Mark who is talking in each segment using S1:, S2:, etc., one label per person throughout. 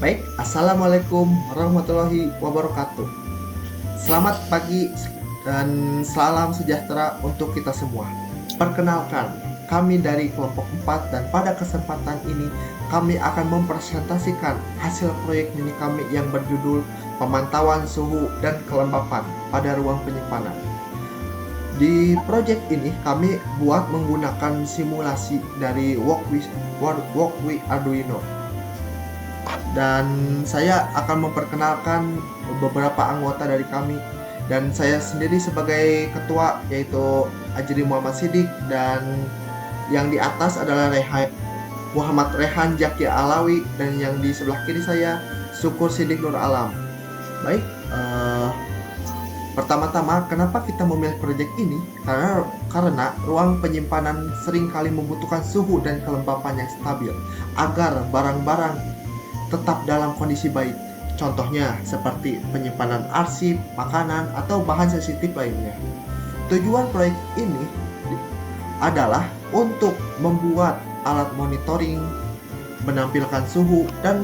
S1: Baik, Assalamualaikum warahmatullahi wabarakatuh. Selamat pagi dan salam sejahtera untuk kita semua. Perkenalkan, kami dari kelompok 4 dan pada kesempatan ini kami akan mempresentasikan hasil proyek mini kami yang berjudul Pemantauan Suhu dan Kelembapan pada Ruang Penyimpanan. Di proyek ini kami buat menggunakan simulasi dari Walkway Arduino. Dan saya akan memperkenalkan beberapa anggota dari kami, dan saya sendiri sebagai ketua yaitu Ajri Muhammad Siddiq, dan yang di atas adalah Muhammad Rehan Jaki Alawi, dan yang di sebelah kiri saya Syukur Siddiq Nur Alam. Baik, pertama-tama kenapa kita memilih proyek ini? Karena ruang penyimpanan seringkali membutuhkan suhu dan kelembapan yang stabil agar barang-barang tetap dalam kondisi baik. Contohnya seperti penyimpanan arsip, makanan, atau bahan sensitif lainnya. Tujuan proyek ini adalah untuk membuat alat monitoring, menampilkan suhu dan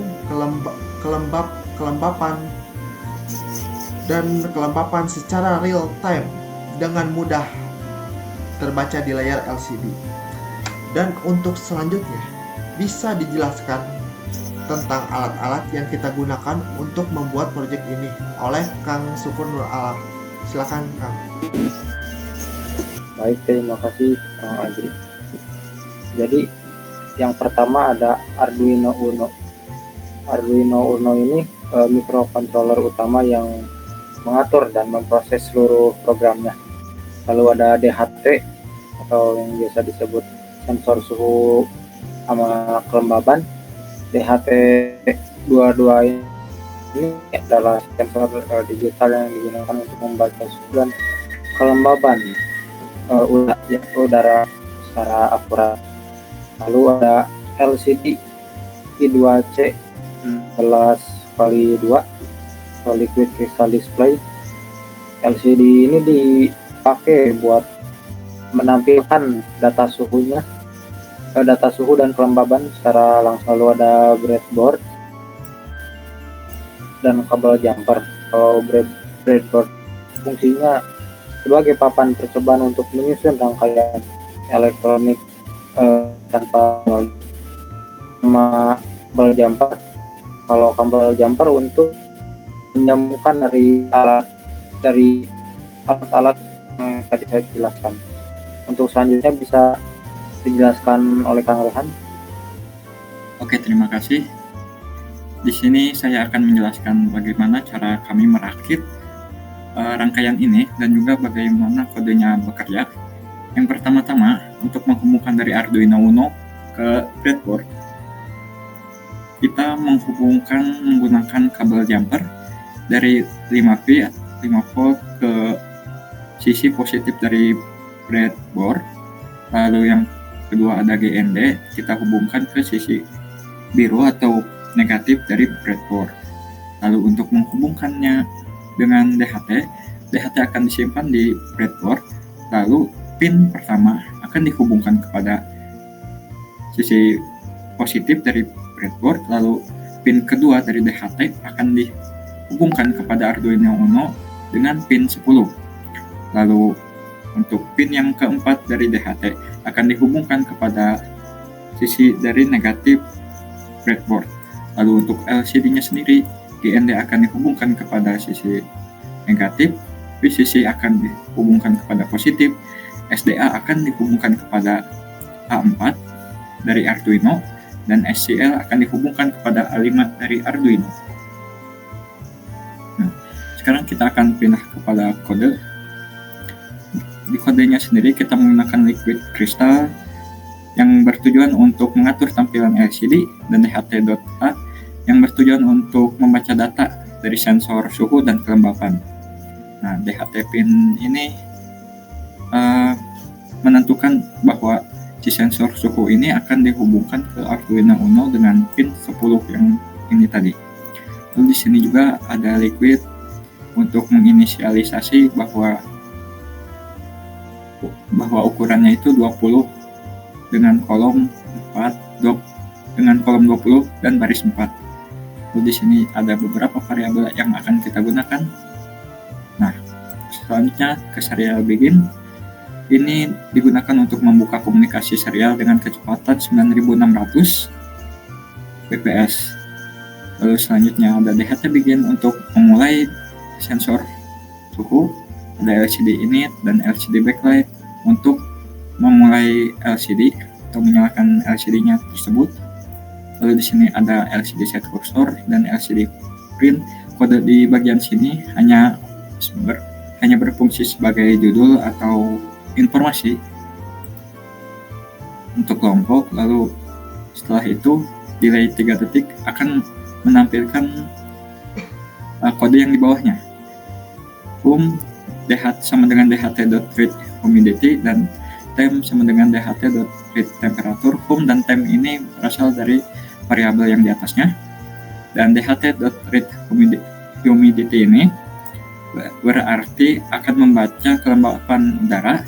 S1: kelembapan secara real time dengan mudah terbaca di layar LCD. Dan untuk selanjutnya bisa dijelaskan tentang alat-alat yang kita gunakan untuk membuat proyek ini oleh Kang Syukur Nur Alam. Silakan Kang.
S2: Baik, terima kasih Kang Ajri. Jadi yang pertama ada Arduino Uno. Arduino Uno ini microcontroller utama yang mengatur dan memproses seluruh programnya. Lalu ada DHT atau yang biasa disebut sensor suhu sama kelembaban. DHT22 ini adalah sensor digital yang digunakan untuk membaca suhu dan kelembaban udara secara akurat. Lalu ada LCD I2C 11x2 atau liquid crystal display. LCD ini dipakai buat menampilkan data suhu dan kelembaban secara langsung. Lalu ada breadboard dan kabel jumper. Kalau breadboard fungsinya sebagai papan percobaan untuk menyusun rangkaian elektronik tanpa sama kabel jumper. Kalau kabel jumper untuk menyambungkan dari alat-alat yang tadi saya jelaskan. Untuk selanjutnya bisa dijelaskan oleh Kang Rehan.
S3: Oke, terima kasih. Di sini saya akan menjelaskan bagaimana cara kami merakit rangkaian ini dan juga bagaimana kodenya bekerja. Yang pertama-tama, untuk menghubungkan dari Arduino Uno ke breadboard, kita menghubungkan menggunakan kabel jumper dari 5 volt ke sisi positif dari breadboard. Lalu yang kedua ada GND, kita hubungkan ke sisi biru atau negatif dari breadboard. Lalu untuk menghubungkannya dengan DHT akan disimpan di breadboard. Lalu pin pertama akan dihubungkan kepada sisi positif dari breadboard. Lalu pin kedua dari DHT akan dihubungkan kepada Arduino Uno dengan pin 10. Lalu untuk pin yang keempat dari DHT akan dihubungkan kepada sisi dari negatif breadboard. Lalu untuk LCD-nya sendiri, GND akan dihubungkan kepada sisi negatif, VCC akan dihubungkan kepada positif, SDA akan dihubungkan kepada A4 dari Arduino, dan SCL akan dihubungkan kepada A5 dari Arduino. Nah, sekarang kita akan pindah kepada kode. Di kodenya sendiri kita menggunakan liquid crystal yang bertujuan untuk mengatur tampilan LCD, dan DHT.A yang bertujuan untuk membaca data dari sensor suhu dan kelembapan. Nah, DHT pin ini menentukan bahwa si sensor suhu ini akan dihubungkan ke Arduino Uno dengan pin 10 yang ini tadi. Lalu di sini juga ada liquid untuk menginisialisasi bahwa ukurannya itu 20 dengan kolom 20 dan baris 4. Lalu di sini ada beberapa variabel yang akan kita gunakan. Nah, selanjutnya ke serial begin. Ini digunakan untuk membuka komunikasi serial dengan kecepatan 9600 bps. Lalu selanjutnya ada DHT begin untuk memulai sensor suhu, ada LCD init dan LCD backlight untuk memulai LCD atau menyalakan LCD-nya tersebut. Lalu di sini ada LCD set cursor dan LCD print. Kode di bagian sini hanya berfungsi sebagai judul atau informasi untuk kelompok. Lalu setelah itu delay 3 detik akan menampilkan kode yang di bawahnya. DHT sama dengan DHT.read humidity dan temp sama dengan DHT.read temperature. Dan temp ini berasal dari variabel yang di atasnya, dan DHT.read humidity ini berarti akan membaca kelembapan udara,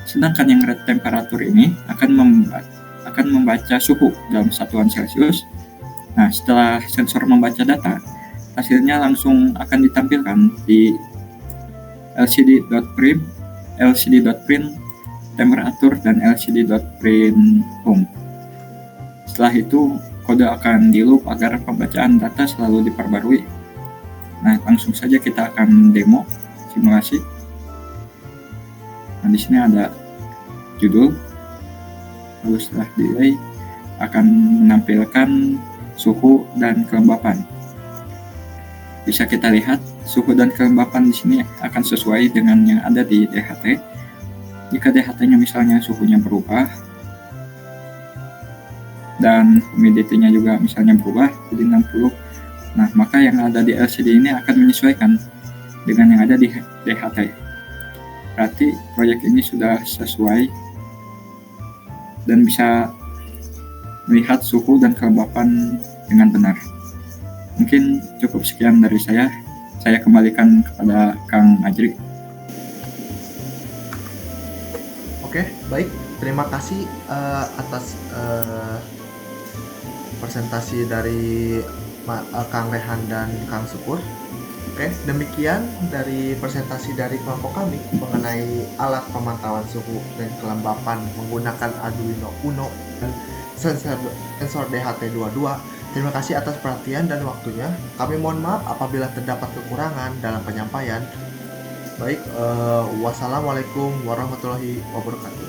S3: sedangkan yang read temperature ini akan membaca suhu dalam satuan Celcius. Nah, setelah sensor membaca data, hasilnya langsung akan ditampilkan di LCD.print temperature dan LCD.print home. Setelah itu kode akan di loop agar pembacaan data selalu diperbarui. Nah, langsung saja kita akan demo simulasi. Nah, di sini ada judul, lalu setelah delay akan menampilkan suhu dan kelembapan. Bisa kita lihat suhu dan kelembapan di sini akan sesuai dengan yang ada di DHT. Jika DHT-nya misalnya suhunya berubah dan humidity-nya juga misalnya berubah jadi 60, nah maka yang ada di LCD ini akan menyesuaikan dengan yang ada di DHT. Berarti proyek ini sudah sesuai dan bisa melihat suhu dan kelembapan dengan benar. Mungkin cukup sekian dari saya. Saya kembalikan kepada Kang Ajri.
S1: Oke, baik. Terima kasih atas presentasi dari Kang Rehan dan Kang Syukur. Oke, demikian dari presentasi dari kelompok kami mengenai alat pemantauan suhu dan kelembapan menggunakan Arduino Uno dan sensor DHT22. Terima kasih atas perhatian dan waktunya. Kami mohon maaf apabila terdapat kekurangan dalam penyampaian. Baik, wassalamualaikum warahmatullahi wabarakatuh.